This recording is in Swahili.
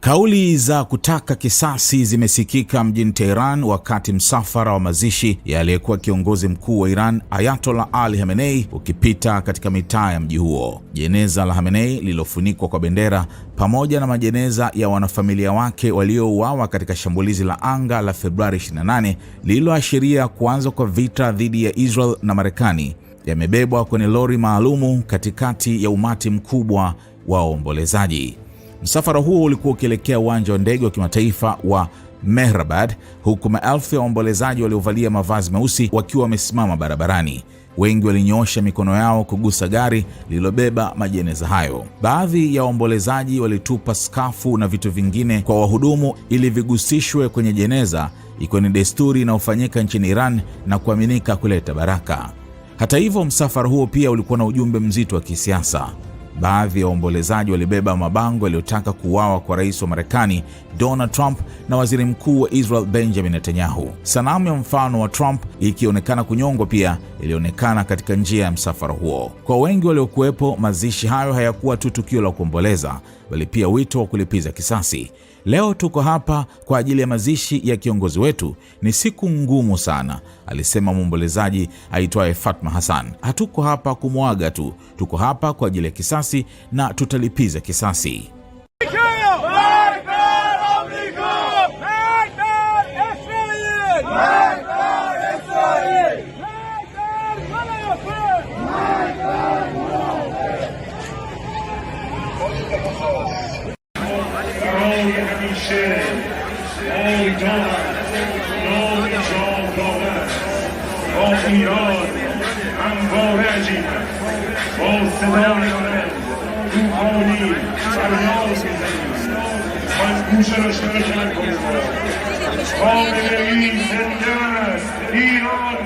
Kauli za kutaka kisasi zimesikika mjini Tehran wakati msafara wa mazishi ya aliyekuwa kiongozi mkuu wa Iran Ayatollah Ali Khamenei ukipita katika mitaa ya mji huo. Jeneza la Khamenei lililofunikwa kwa bendera pamoja na majeneza ya wanafamilia wake waliouawa katika shambulizi la anga la Februari 28 lililoashiria kuanza kwa vita dhidi ya Israel na Marekani yamebebwa kwenye lori maalumu katikati ya umati mkubwa wa waombolezaji. Msafara huo ulikuwa ukielekea uwanja wa ndege wa kimataifa wa Mehrabad, huku maelfu ya waombolezaji waliovalia mavazi meusi wakiwa wamesimama barabarani. Wengi walinyoosha mikono yao kugusa gari lililobeba majeneza hayo. Baadhi ya waombolezaji walitupa skafu na vitu vingine kwa wahudumu ili vigusishwe kwenye jeneza, ikiwa ni desturi inayofanyika nchini Iran na kuaminika kuleta baraka. Hata hivyo, msafara huo pia ulikuwa na ujumbe mzito wa kisiasa. Baadhi ya waombolezaji walibeba mabango yaliyotaka kuuawa kwa rais wa Marekani Donald Trump na waziri mkuu wa Israel Benjamin Netanyahu. Sanamu ya mfano wa Trump ikionekana kunyongwa pia ilionekana katika njia ya msafara huo. Kwa wengi waliokuwepo, mazishi hayo hayakuwa tu tukio la kuomboleza, bali pia wito wa kulipiza kisasi. Leo tuko hapa kwa ajili ya mazishi ya kiongozi wetu. Ni siku ngumu sana, alisema mwombolezaji aitwaye Fatma Hassan. Hatuko hapa kumwaga tu, tuko hapa kwa ajili ya kisasi na tutalipiza kisasi. Iran